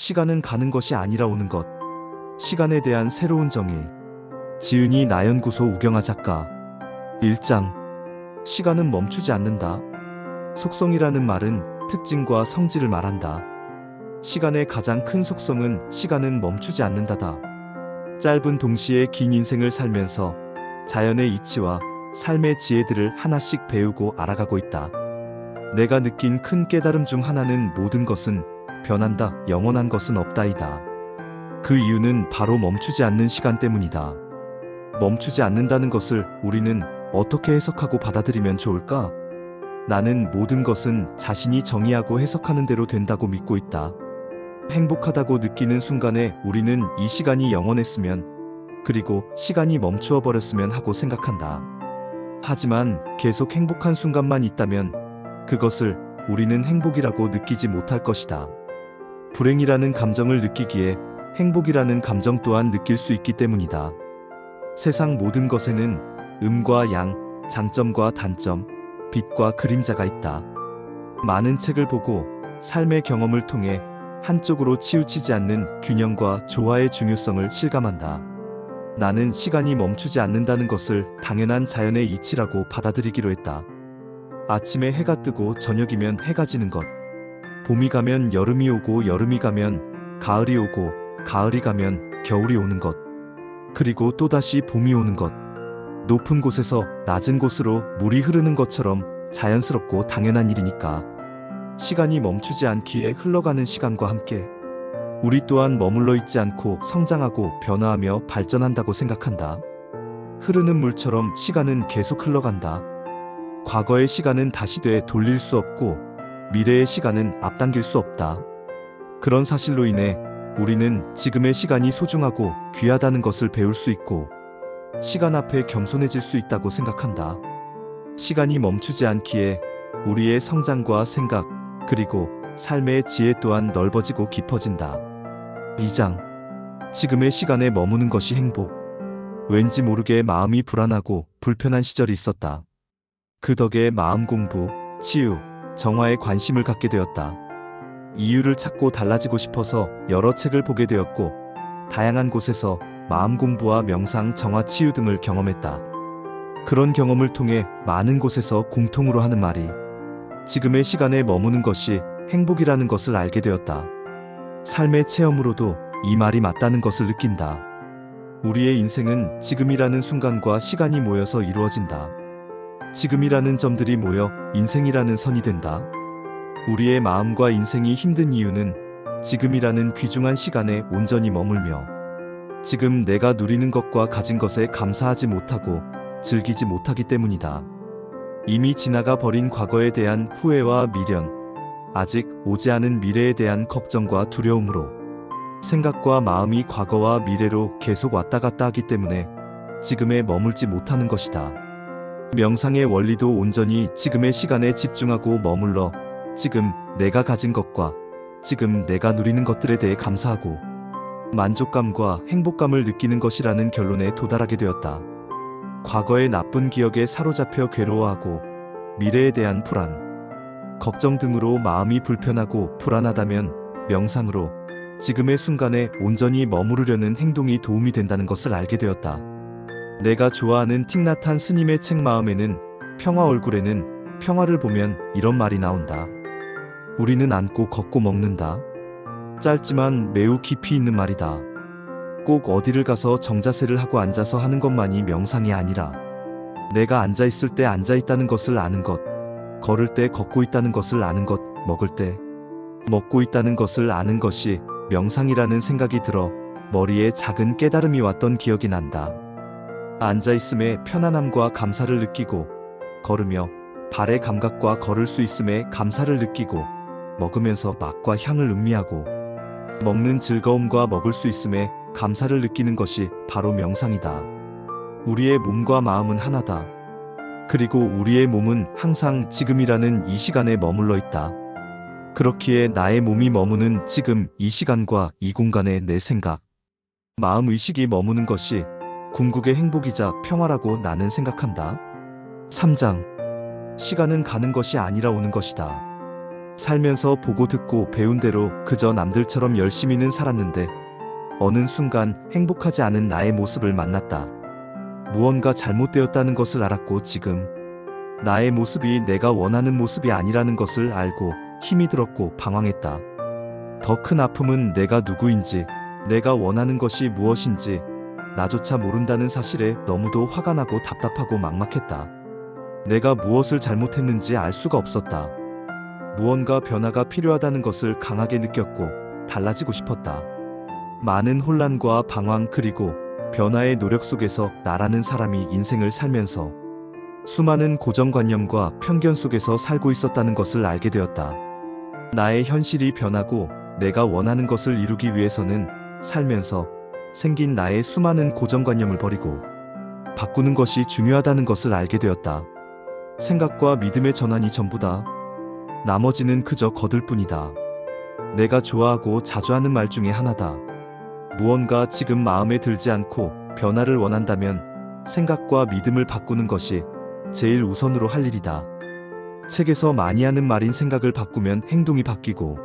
시간은 가는 것이 아니라 오는 것. 시간에 대한 새로운 정의. 지은이 나연구소 우경아 작가. 1장. 시간은 멈추지 않는다. 속성이라는 말은 특징과 성질을 말한다. 시간의 가장 큰 속성은 시간은 멈추지 않는다다. 짧은 동시에 긴 인생을 살면서 자연의 이치와 삶의 지혜들을 하나씩 배우고 알아가고 있다. 내가 느낀 큰 깨달음 중 하나는 모든 것은 변한다, 영원한 것은 없다이다. 그 이유는 바로 멈추지 않는 시간 때문이다. 멈추지 않는다는 것을 우리는 어떻게 해석하고 받아들이면 좋을까? 나는 모든 것은 자신이 정의하고 해석하는 대로 된다고 믿고 있다. 행복하다고 느끼는 순간에 우리는 이 시간이 영원했으면, 그리고 시간이 멈추어 버렸으면 하고 생각한다. 하지만 계속 행복한 순간만 있다면 그것을 우리는 행복이라고 느끼지 못할 것이다. 불행이라는 감정을 느끼기에 행복이라는 감정 또한 느낄 수 있기 때문이다. 세상 모든 것에는 음과 양, 장점과 단점, 빛과 그림자가 있다. 많은 책을 보고 삶의 경험을 통해 한쪽으로 치우치지 않는 균형과 조화의 중요성을 실감한다. 나는 시간이 멈추지 않는다는 것을 당연한 자연의 이치라고 받아들이기로 했다. 아침에 해가 뜨고 저녁이면 해가 지는 것. 봄이 가면 여름이 오고 여름이 가면 가을이 오고 가을이 가면 겨울이 오는 것. 그리고 또다시 봄이 오는 것. 높은 곳에서 낮은 곳으로 물이 흐르는 것처럼 자연스럽고 당연한 일이니까. 시간이 멈추지 않기에 흘러가는 시간과 함께 우리 또한 머물러 있지 않고 성장하고 변화하며 발전한다고 생각한다. 흐르는 물처럼 시간은 계속 흘러간다. 과거의 시간은 다시 돌릴 수 없고 미래의 시간은 앞당길 수 없다. 그런 사실로 인해 우리는 지금의 시간이 소중하고 귀하다는 것을 배울 수 있고 시간 앞에 겸손해질 수 있다고 생각한다. 시간이 멈추지 않기에 우리의 성장과 생각, 그리고 삶의 지혜 또한 넓어지고 깊어진다. 2장. 지금의 시간에 머무는 것이 행복. 왠지 모르게 마음이 불안하고 불편한 시절이 있었다. 그 덕에 마음 공부, 치유, 정화에 관심을 갖게 되었다. 이유를 찾고 달라지고 싶어서 여러 책을 보게 되었고 다양한 곳에서 마음 공부와 명상, 정화, 치유 등을 경험했다. 그런 경험을 통해 많은 곳에서 공통으로 하는 말이 지금의 시간에 머무는 것이 행복이라는 것을 알게 되었다. 삶의 체험으로도 이 말이 맞다는 것을 느낀다. 우리의 인생은 지금이라는 순간과 시간이 모여서 이루어진다. 지금이라는 점들이 모여 인생이라는 선이 된다. 우리의 마음과 인생이 힘든 이유는 지금이라는 귀중한 시간에 온전히 머물며 지금 내가 누리는 것과 가진 것에 감사하지 못하고 즐기지 못하기 때문이다. 이미 지나가 버린 과거에 대한 후회와 미련, 아직 오지 않은 미래에 대한 걱정과 두려움으로 생각과 마음이 과거와 미래로 계속 왔다 갔다 하기 때문에 지금에 머물지 못하는 것이다. 명상의 원리도 온전히 지금의 시간에 집중하고 머물러 지금 내가 가진 것과 지금 내가 누리는 것들에 대해 감사하고 만족감과 행복감을 느끼는 것이라는 결론에 도달하게 되었다. 과거의 나쁜 기억에 사로잡혀 괴로워하고 미래에 대한 불안, 걱정 등으로 마음이 불편하고 불안하다면 명상으로 지금의 순간에 온전히 머무르려는 행동이 도움이 된다는 것을 알게 되었다. 내가 좋아하는 틱나탄 스님의 책 마음에는 평화, 얼굴에는 평화를 보면 이런 말이 나온다. 우리는 앉고 걷고 먹는다. 짧지만 매우 깊이 있는 말이다. 꼭 어디를 가서 정자세를 하고 앉아서 하는 것만이 명상이 아니라 내가 앉아있을 때 앉아있다는 것을 아는 것, 걸을 때 걷고 있다는 것을 아는 것, 먹을 때 먹고 있다는 것을 아는 것이 명상이라는 생각이 들어 머리에 작은 깨달음이 왔던 기억이 난다. 앉아있음에 편안함과 감사를 느끼고 걸으며 발의 감각과 걸을 수 있음에 감사를 느끼고 먹으면서 맛과 향을 음미하고 먹는 즐거움과 먹을 수 있음에 감사를 느끼는 것이 바로 명상이다. 우리의 몸과 마음은 하나다. 그리고 우리의 몸은 항상 지금이라는 이 시간에 머물러 있다. 그렇기에 나의 몸이 머무는 지금 이 시간과 이 공간에 내 생각, 마음, 의식이 머무는 것이 궁극의 행복이자 평화라고 나는 생각한다. 3장. 시간은 가는 것이 아니라 오는 것이다. 살면서 보고 듣고 배운 대로 그저 남들처럼 열심히는 살았는데 어느 순간 행복하지 않은 나의 모습을 만났다. 무언가 잘못되었다는 것을 알았고 지금 나의 모습이 내가 원하는 모습이 아니라는 것을 알고 힘이 들었고 방황했다. 더 큰 아픔은 내가 누구인지, 내가 원하는 것이 무엇인지 나조차 모른다는 사실에 너무도 화가 나고 답답하고 막막했다. 내가 무엇을 잘못했는지 알 수가 없었다. 무언가 변화가 필요하다는 것을 강하게 느꼈고 달라지고 싶었다. 많은 혼란과 방황 그리고 변화의 노력 속에서 나라는 사람이 인생을 살면서 수많은 고정관념과 편견 속에서 살고 있었다는 것을 알게 되었다. 나의 현실이 변하고 내가 원하는 것을 이루기 위해서는 살면서 생긴 나의 수많은 고정관념을 버리고 바꾸는 것이 중요하다는 것을 알게 되었다. 생각과 믿음의 전환이 전부다. 나머지는 그저 거들 뿐이다. 내가 좋아하고 자주 하는 말 중에 하나다. 무언가 지금 마음에 들지 않고 변화를 원한다면 생각과 믿음을 바꾸는 것이 제일 우선으로 할 일이다. 책에서 많이 하는 말인 생각을 바꾸면 행동이 바뀌고,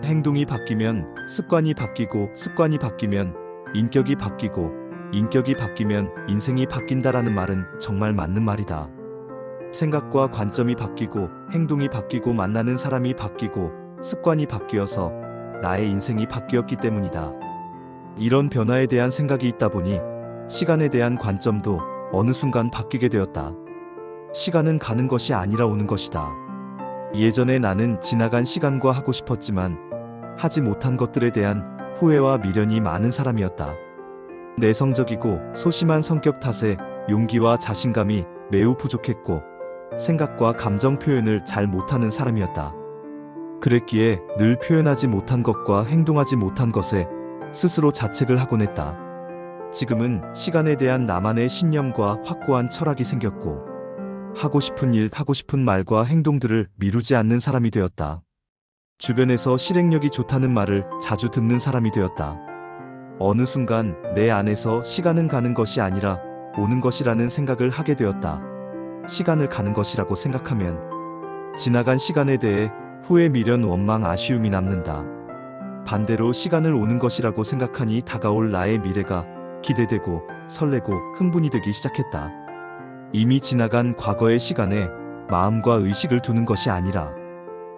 행동이 바뀌면 습관이 바뀌고, 습관이 바뀌면 인격이 바뀌고, 인격이 바뀌면 인생이 바뀐다라는 말은 정말 맞는 말이다. 생각과 관점이 바뀌고, 행동이 바뀌고, 만나는 사람이 바뀌고, 습관이 바뀌어서 나의 인생이 바뀌었기 때문이다. 이런 변화에 대한 생각이 있다 보니 시간에 대한 관점도 어느 순간 바뀌게 되었다. 시간은 가는 것이 아니라 오는 것이다. 예전에 나는 지나간 시간과 하고 싶었지만 하지 못한 것들에 대한 후회와 미련이 많은 사람이었다. 내성적이고 소심한 성격 탓에 용기와 자신감이 매우 부족했고 생각과 감정 표현을 잘 못하는 사람이었다. 그랬기에 늘 표현하지 못한 것과 행동하지 못한 것에 스스로 자책을 하곤 했다. 지금은 시간에 대한 나만의 신념과 확고한 철학이 생겼고 하고 싶은 일, 하고 싶은 말과 행동들을 미루지 않는 사람이 되었다. 주변에서 실행력이 좋다는 말을 자주 듣는 사람이 되었다. 어느 순간 내 안에서 시간은 가는 것이 아니라 오는 것이라는 생각을 하게 되었다. 시간을 가는 것이라고 생각하면 지나간 시간에 대해 후회, 미련, 원망, 아쉬움이 남는다. 반대로 시간을 오는 것이라고 생각하니 다가올 나의 미래가 기대되고 설레고 흥분이 되기 시작했다. 이미 지나간 과거의 시간에 마음과 의식을 두는 것이 아니라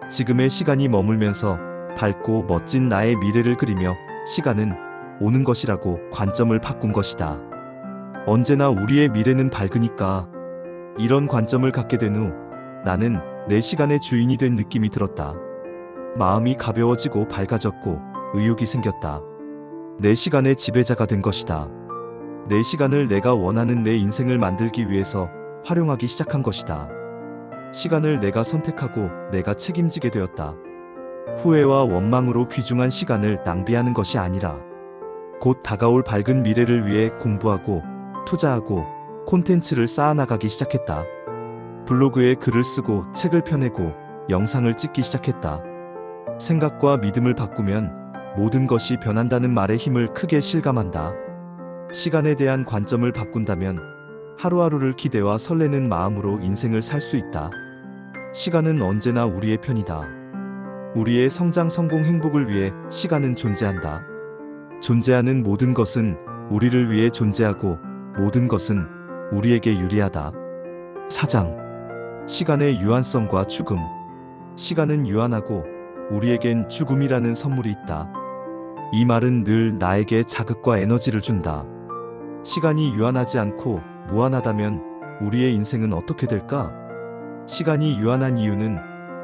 지금의 시간이 머물면서 밝고 멋진 나의 미래를 그리며 시간은 오는 것이라고 관점을 바꾼 것이다. 언제나 우리의 미래는 밝으니까. 이런 관점을 갖게 된 후 나는 내 시간의 주인이 된 느낌이 들었다. 마음이 가벼워지고 밝아졌고 의욕이 생겼다. 내 시간의 지배자가 된 것이다. 내 시간을 내가 원하는 내 인생을 만들기 위해서 활용하기 시작한 것이다. 시간을 내가 선택하고 내가 책임지게 되었다. 후회와 원망으로 귀중한 시간을 낭비하는 것이 아니라 곧 다가올 밝은 미래를 위해 공부하고 투자하고 콘텐츠를 쌓아나가기 시작했다. 블로그에 글을 쓰고 책을 펴내고 영상을 찍기 시작했다. 생각과 믿음을 바꾸면 모든 것이 변한다는 말의 힘을 크게 실감한다. 시간에 대한 관점을 바꾼다면 하루하루를 기대와 설레는 마음으로 인생을 살 수 있다. 시간은 언제나 우리의 편이다. 우리의 성장, 성공, 행복을 위해 시간은 존재한다. 존재하는 모든 것은 우리를 위해 존재하고 모든 것은 우리에게 유리하다. 사장. 시간의 유한성과 죽음. 시간은 유한하고 우리에겐 죽음이라는 선물이 있다. 이 말은 늘 나에게 자극과 에너지를 준다. 시간이 유한하지 않고 무한하다면 우리의 인생은 어떻게 될까? 시간이 유한한 이유는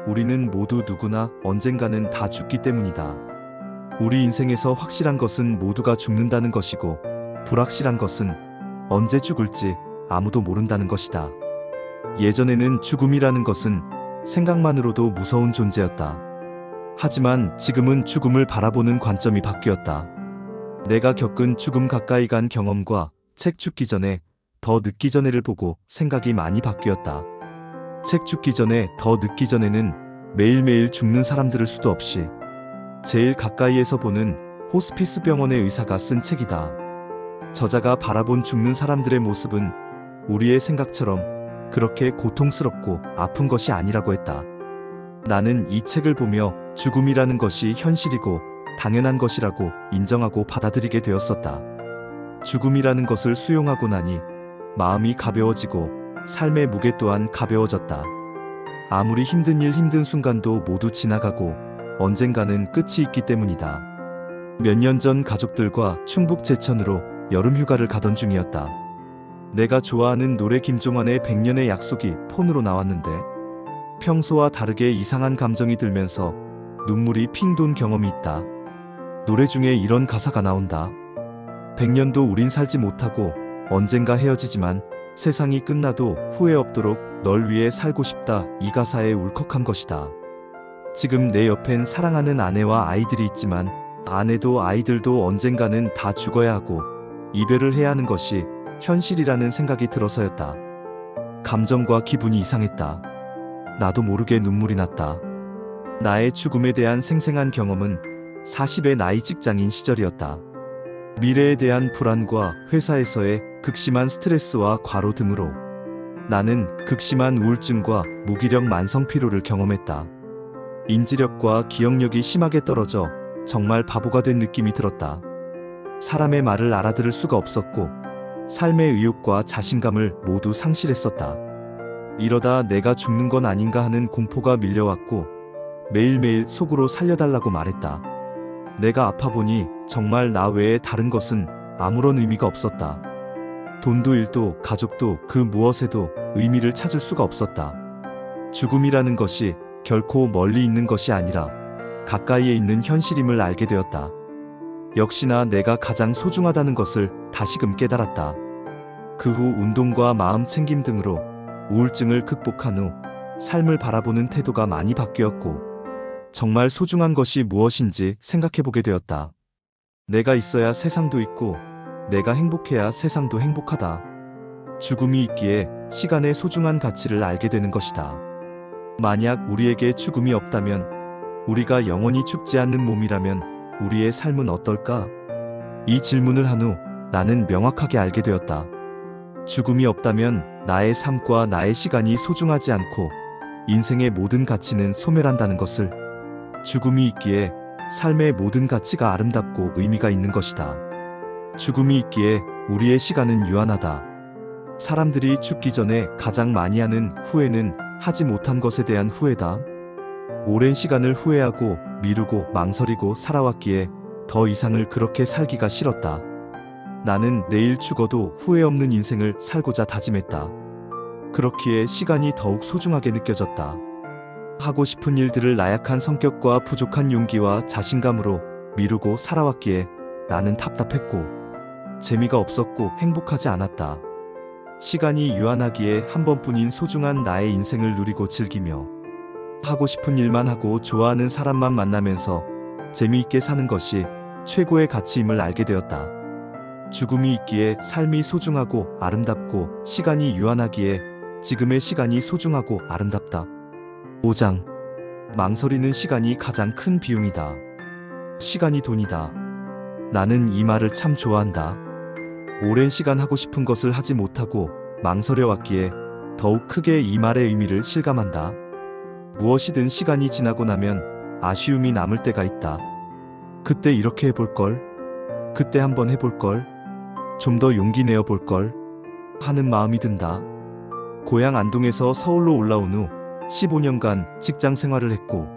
우리는 모두 누구나 언젠가는 다 죽기 때문이다. 우리 인생에서 확실한 것은 모두가 죽는다는 것이고 불확실한 것은 언제 죽을지 아무도 모른다는 것이다. 예전에는 죽음이라는 것은 생각만으로도 무서운 존재였다. 하지만 지금은 죽음을 바라보는 관점이 바뀌었다. 내가 겪은 죽음 가까이 간 경험과 책 죽기 전에 더 늦기 전에를 보고 생각이 많이 바뀌었다. 책 죽기 전에 더 늦기 전에는 매일매일 죽는 사람들을 수도 없이 제일 가까이에서 보는 호스피스 병원의 의사가 쓴 책이다. 저자가 바라본 죽는 사람들의 모습은 우리의 생각처럼 그렇게 고통스럽고 아픈 것이 아니라고 했다. 나는 이 책을 보며 죽음이라는 것이 현실이고 당연한 것이라고 인정하고 받아들이게 되었었다. 죽음이라는 것을 수용하고 나니 마음이 가벼워지고 삶의 무게 또한 가벼워졌다. 아무리 힘든 일, 힘든 순간도 모두 지나가고 언젠가는 끝이 있기 때문이다. 몇 년 전 가족들과 충북 제천으로 여름 휴가를 가던 중이었다. 내가 좋아하는 노래 김종환의 100년의 약속이 폰으로 나왔는데 평소와 다르게 이상한 감정이 들면서 눈물이 핑 돈 경험이 있다. 노래 중에 이런 가사가 나온다. 100년도 우린 살지 못하고 언젠가 헤어지지만 세상이 끝나도 후회 없도록 널 위해 살고 싶다. 이 가사에 울컥한 것이다. 지금 내 옆엔 사랑하는 아내와 아이들이 있지만 아내도 아이들도 언젠가는 다 죽어야 하고 이별을 해야 하는 것이 현실이라는 생각이 들어서였다. 감정과 기분이 이상했다. 나도 모르게 눈물이 났다. 나의 죽음에 대한 생생한 경험은 40의 나이 직장인 시절이었다. 미래에 대한 불안과 회사에서의 극심한 스트레스와 과로 등으로 나는 극심한 우울증과 무기력 만성 피로를 경험했다. 인지력과 기억력이 심하게 떨어져 정말 바보가 된 느낌이 들었다. 사람의 말을 알아들을 수가 없었고 삶의 의욕과 자신감을 모두 상실했었다. 이러다 내가 죽는 건 아닌가 하는 공포가 밀려왔고 매일매일 속으로 살려달라고 말했다. 내가 아파 보니 정말 나 외에 다른 것은 아무런 의미가 없었다. 돈도 일도 가족도 그 무엇에도 의미를 찾을 수가 없었다. 죽음이라는 것이 결코 멀리 있는 것이 아니라 가까이에 있는 현실임을 알게 되었다. 역시나 내가 가장 소중하다는 것을 다시금 깨달았다. 그 후 운동과 마음 챙김 등으로 우울증을 극복한 후 삶을 바라보는 태도가 많이 바뀌었고 정말 소중한 것이 무엇인지 생각해보게 되었다. 내가 있어야 세상도 있고 내가 행복해야 세상도 행복하다. 죽음이 있기에 시간의 소중한 가치를 알게 되는 것이다. 만약 우리에게 죽음이 없다면, 우리가 영원히 죽지 않는 몸이라면 우리의 삶은 어떨까? 이 질문을 한 후 나는 명확하게 알게 되었다. 죽음이 없다면 나의 삶과 나의 시간이 소중하지 않고 인생의 모든 가치는 소멸한다는 것을, 죽음이 있기에 삶의 모든 가치가 아름답고 의미가 있는 것이다. 죽음이 있기에 우리의 시간은 유한하다. 사람들이 죽기 전에 가장 많이 하는 후회는 하지 못한 것에 대한 후회다. 오랜 시간을 후회하고 미루고 망설이고 살아왔기에 더 이상을 그렇게 살기가 싫었다. 나는 내일 죽어도 후회 없는 인생을 살고자 다짐했다. 그렇기에 시간이 더욱 소중하게 느껴졌다. 하고 싶은 일들을 나약한 성격과 부족한 용기와 자신감으로 미루고 살아왔기에 나는 답답했고 재미가 없었고 행복하지 않았다. 시간이 유한하기에 한 번뿐인 소중한 나의 인생을 누리고 즐기며 하고 싶은 일만 하고 좋아하는 사람만 만나면서 재미있게 사는 것이 최고의 가치임을 알게 되었다. 죽음이 있기에 삶이 소중하고 아름답고 시간이 유한하기에 지금의 시간이 소중하고 아름답다. 5장. 망설이는 시간이 가장 큰 비용이다. 시간이 돈이다. 나는 이 말을 참 좋아한다. 오랜 시간 하고 싶은 것을 하지 못하고 망설여왔기에 더욱 크게 이 말의 의미를 실감한다. 무엇이든 시간이 지나고 나면 아쉬움이 남을 때가 있다. 그때 이렇게 해볼걸? 그때 한번 해볼걸? 좀 더 용기 내어볼걸? 하는 마음이 든다. 고향 안동에서 서울로 올라온 후 15년간 직장 생활을 했고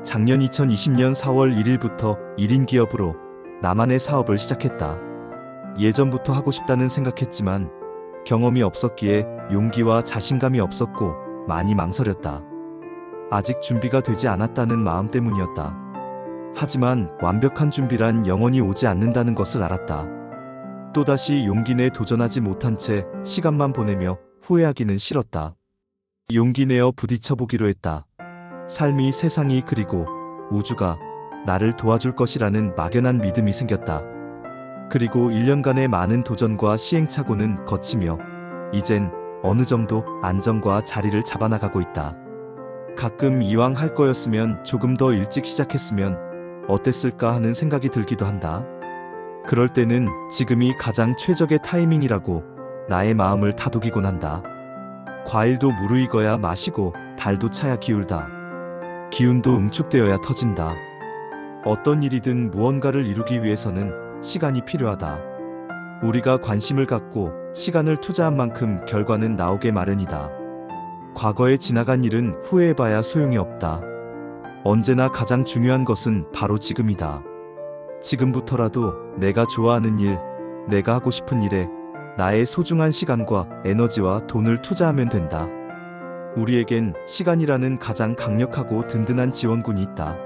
작년 2020년 4월 1일부터 1인 기업으로 나만의 사업을 시작했다. 예전부터 하고 싶다는 생각했지만 경험이 없었기에 용기와 자신감이 없었고 많이 망설였다. 아직 준비가 되지 않았다는 마음 때문이었다. 하지만 완벽한 준비란 영원히 오지 않는다는 것을 알았다. 또다시 용기 내 도전하지 못한 채 시간만 보내며 후회하기는 싫었다. 용기 내어 부딪혀보기로 했다. 삶이, 세상이, 그리고 우주가 나를 도와줄 것이라는 막연한 믿음이 생겼다. 그리고 1년간의 많은 도전과 시행착오는 거치며 이젠 어느 정도 안정과 자리를 잡아나가고 있다. 가끔 이왕 할 거였으면 조금 더 일찍 시작했으면 어땠을까 하는 생각이 들기도 한다. 그럴 때는 지금이 가장 최적의 타이밍이라고 나의 마음을 다독이곤 한다. 과일도 무르익어야 마시고 달도 차야 기울다. 기운도 응축되어야 터진다. 어떤 일이든 무언가를 이루기 위해서는 시간이 필요하다. 우리가 관심을 갖고 시간을 투자한 만큼 결과는 나오게 마련이다. 과거에 지나간 일은 후회해봐야 소용이 없다. 언제나 가장 중요한 것은 바로 지금이다. 지금부터라도 내가 좋아하는 일, 내가 하고 싶은 일에 나의 소중한 시간과 에너지와 돈을 투자하면 된다. 우리에겐 시간이라는 가장 강력하고 든든한 지원군이 있다.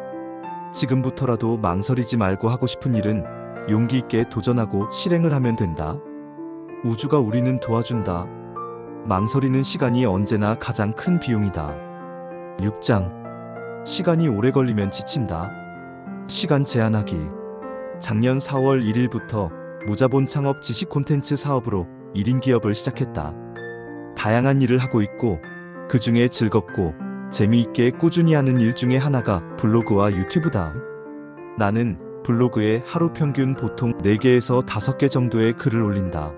지금부터라도 망설이지 말고 하고 싶은 일은 용기 있게 도전하고 실행을 하면 된다. 우주가 우리는 도와준다. 망설이는 시간이 언제나 가장 큰 비용이다. 6장. 시간이 오래 걸리면 지친다. 시간 제한하기. 작년 4월 1일부터 무자본 창업 지식 콘텐츠 사업으로 1인 기업을 시작했다. 다양한 일을 하고 있고 그 중에 즐겁고 재미있게 꾸준히 하는 일 중에 하나가 블로그와 유튜브다. 나는 블로그에 하루 평균 보통 4개에서 5개 정도의 글을 올린다.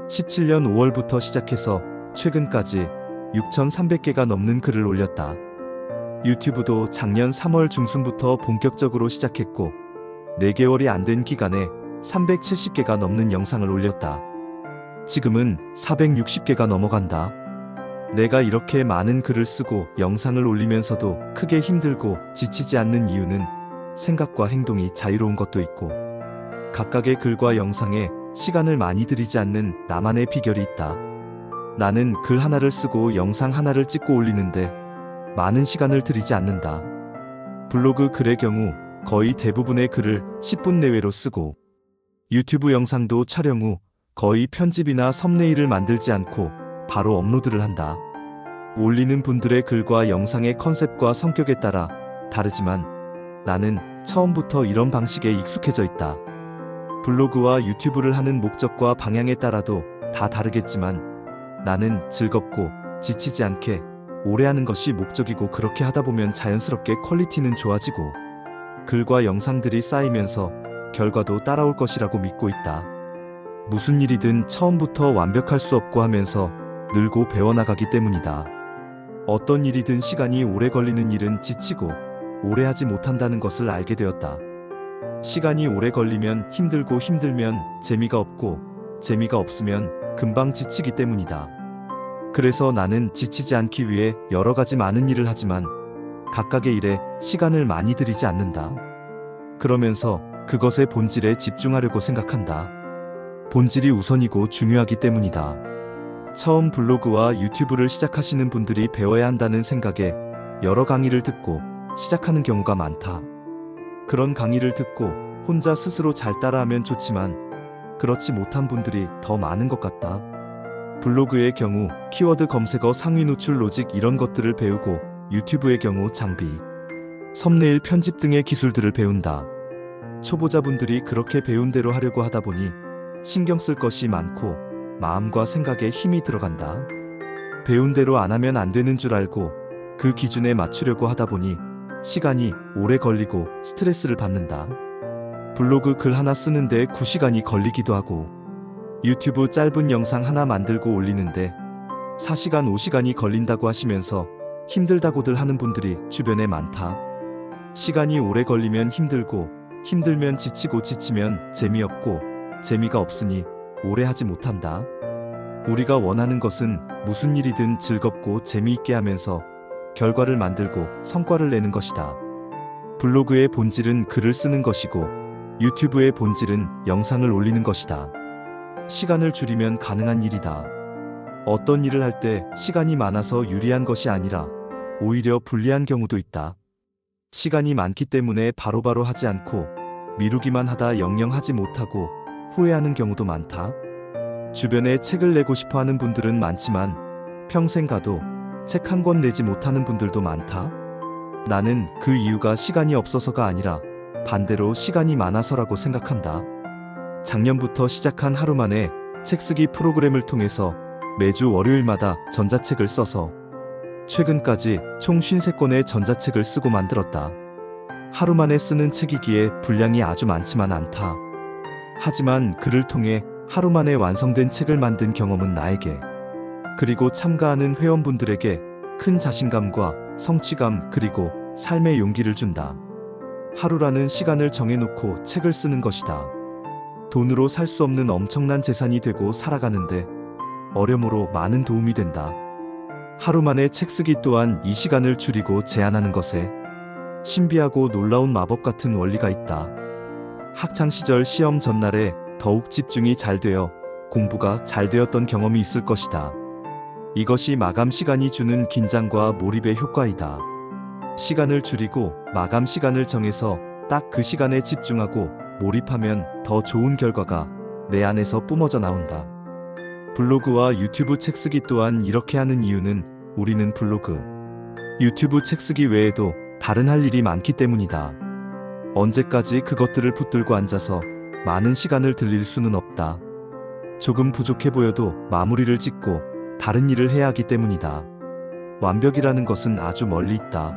17년 5월부터 시작해서 최근까지 6,300개가 넘는 글을 올렸다. 유튜브도 작년 3월 중순부터 본격적으로 시작했고 4개월이 안 된 기간에 370개가 넘는 영상을 올렸다. 지금은 460개가 넘어간다. 내가 이렇게 많은 글을 쓰고 영상을 올리면서도 크게 힘들고 지치지 않는 이유는 생각과 행동이 자유로운 것도 있고 각각의 글과 영상에 시간을 많이 들이지 않는 나만의 비결이 있다. 나는 글 하나를 쓰고 영상 하나를 찍고 올리는데 많은 시간을 들이지 않는다. 블로그 글의 경우 거의 대부분의 글을 10분 내외로 쓰고 유튜브 영상도 촬영 후 거의 편집이나 썸네일을 만들지 않고 바로 업로드를 한다. 올리는 분들의 글과 영상의 컨셉과 성격에 따라 다르지만 나는 처음부터 이런 방식에 익숙해져 있다. 블로그와 유튜브를 하는 목적과 방향에 따라도 다 다르겠지만 나는 즐겁고 지치지 않게 오래 하는 것이 목적이고 그렇게 하다 보면 자연스럽게 퀄리티는 좋아지고 글과 영상들이 쌓이면서 결과도 따라올 것이라고 믿고 있다. 무슨 일이든 처음부터 완벽할 수 없고 하면서 늘고 배워나가기 때문이다. 어떤 일이든 시간이 오래 걸리는 일은 지치고 오래 하지 못한다는 것을 알게 되었다. 시간이 오래 걸리면 힘들고 힘들면 재미가 없고 재미가 없으면 금방 지치기 때문이다. 그래서 나는 지치지 않기 위해 여러 가지 많은 일을 하지만 각각의 일에 시간을 많이 들이지 않는다. 그러면서 그것의 본질에 집중하려고 생각한다. 본질이 우선이고 중요하기 때문이다. 처음 블로그와 유튜브를 시작하시는 분들이 배워야 한다는 생각에 여러 강의를 듣고 시작하는 경우가 많다. 그런 강의를 듣고 혼자 스스로 잘 따라하면 좋지만 그렇지 못한 분들이 더 많은 것 같다. 블로그의 경우 키워드 검색어 상위 노출 로직 이런 것들을 배우고 유튜브의 경우 장비, 썸네일 편집 등의 기술들을 배운다. 초보자분들이 그렇게 배운 대로 하려고 하다 보니 신경 쓸 것이 많고 마음과 생각에 힘이 들어간다. 배운 대로 안 하면 안 되는 줄 알고 그 기준에 맞추려고 하다 보니 시간이 오래 걸리고 스트레스를 받는다. 블로그 글 하나 쓰는데 9시간이 걸리기도 하고 유튜브 짧은 영상 하나 만들고 올리는데 4시간 5시간이 걸린다고 하시면서 힘들다고들 하는 분들이 주변에 많다. 시간이 오래 걸리면 힘들고 힘들면 지치고 지치면 재미없고 재미가 없으니 오래 하지 못한다. 우리가 원하는 것은 무슨 일이든 즐겁고 재미있게 하면서 결과를 만들고 성과를 내는 것이다. 블로그의 본질은 글을 쓰는 것이고 유튜브의 본질은 영상을 올리는 것이다. 시간을 줄이면 가능한 일이다. 어떤 일을 할 때 시간이 많아서 유리한 것이 아니라 오히려 불리한 경우도 있다. 시간이 많기 때문에 바로바로 하지 않고 미루기만 하다 영영 하지 못하고 후회하는 경우도 많다. 주변에 책을 내고 싶어 하는 분들은 많지만 평생 가도 책 한 권 내지 못하는 분들도 많다. 나는 그 이유가 시간이 없어서가 아니라 반대로 시간이 많아서라고 생각한다. 작년부터 시작한 하루 만에 책쓰기 프로그램을 통해서 매주 월요일마다 전자책을 써서 최근까지 총 53권의 전자책을 쓰고 만들었다. 하루 만에 쓰는 책이기에 분량이 아주 많지만 않다. 하지만 그를 통해 하루 만에 완성된 책을 만든 경험은 나에게 그리고 참가하는 회원분들에게 큰 자신감과 성취감 그리고 삶의 용기를 준다. 하루라는 시간을 정해놓고 책을 쓰는 것이다. 돈으로 살 수 없는 엄청난 재산이 되고 살아가는데 어려움으로 많은 도움이 된다. 하루 만에 책 쓰기 또한 이 시간을 줄이고 제한하는 것에 신비하고 놀라운 마법 같은 원리가 있다. 학창시절 시험 전날에 더욱 집중이 잘 되어 공부가 잘 되었던 경험이 있을 것이다. 이것이 마감 시간이 주는 긴장과 몰입의 효과이다. 시간을 줄이고 마감 시간을 정해서 딱 그 시간에 집중하고 몰입하면 더 좋은 결과가 내 안에서 뿜어져 나온다. 블로그와 유튜브 책쓰기 또한 이렇게 하는 이유는 우리는 블로그, 유튜브 책쓰기 외에도 다른 할 일이 많기 때문이다. 언제까지 그것들을 붙들고 앉아서 많은 시간을 들릴 수는 없다. 조금 부족해 보여도 마무리를 짓고 다른 일을 해야 하기 때문이다. 완벽이라는 것은 아주 멀리 있다.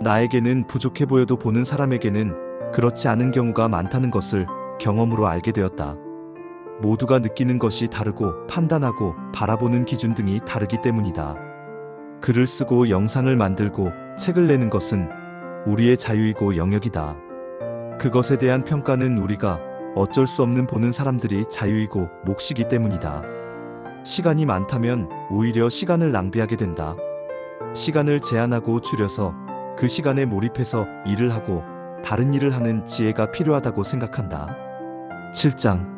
나에게는 부족해 보여도 보는 사람에게는 그렇지 않은 경우가 많다는 것을 경험으로 알게 되었다. 모두가 느끼는 것이 다르고 판단하고 바라보는 기준 등이 다르기 때문이다. 글을 쓰고 영상을 만들고 책을 내는 것은 우리의 자유이고 영역이다. 그것에 대한 평가는 우리가 어쩔 수 없는 보는 사람들이 자유이고 몫이기 때문이다. 시간이 많다면 오히려 시간을 낭비하게 된다. 시간을 제한하고 줄여서 그 시간에 몰입해서 일을 하고 다른 일을 하는 지혜가 필요하다고 생각한다. 7장.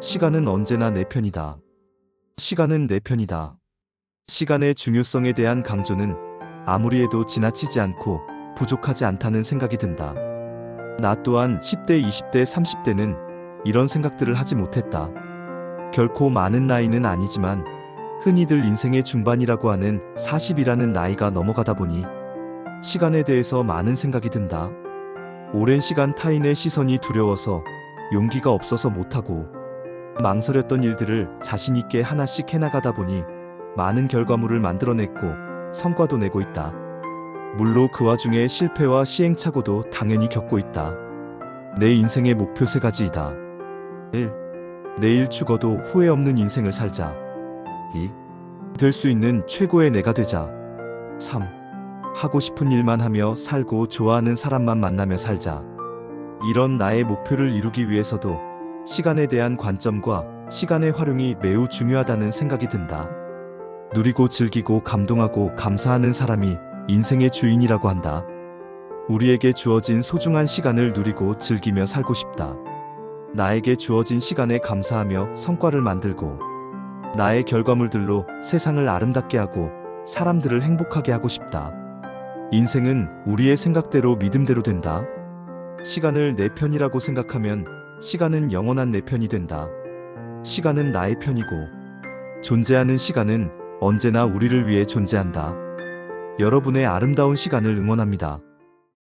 시간은 언제나 내 편이다. 시간은 내 편이다. 시간의 중요성에 대한 강조는 아무리 해도 지나치지 않고 부족하지 않다는 생각이 든다. 나 또한 10대, 20대, 30대는 이런 생각들을 하지 못했다. 결코 많은 나이는 아니지만 흔히들 인생의 중반이라고 하는 40이라는 나이가 넘어가다 보니 시간에 대해서 많은 생각이 든다. 오랜 시간 타인의 시선이 두려워서 용기가 없어서 못하고 망설였던 일들을 자신 있게 하나씩 해나가다 보니 많은 결과물을 만들어냈고 성과도 내고 있다. 물론 그 와중에 실패와 시행착오도 당연히 겪고 있다. 내 인생의 목표 3가지이다. 1. 내일 죽어도 후회 없는 인생을 살자. 2. 될 수 있는 최고의 내가 되자. 3. 하고 싶은 일만 하며 살고 좋아하는 사람만 만나며 살자. 이런 나의 목표를 이루기 위해서도 시간에 대한 관점과 시간의 활용이 매우 중요하다는 생각이 든다. 누리고 즐기고 감동하고 감사하는 사람이 인생의 주인이라고 한다. 우리에게 주어진 소중한 시간을 누리고 즐기며 살고 싶다. 나에게 주어진 시간에 감사하며 성과를 만들고 나의 결과물들로 세상을 아름답게 하고 사람들을 행복하게 하고 싶다. 인생은 우리의 생각대로 믿음대로 된다. 시간을 내 편이라고 생각하면 시간은 영원한 내 편이 된다. 시간은 나의 편이고 존재하는 시간은 언제나 우리를 위해 존재한다. 여러분의 아름다운 시간을 응원합니다.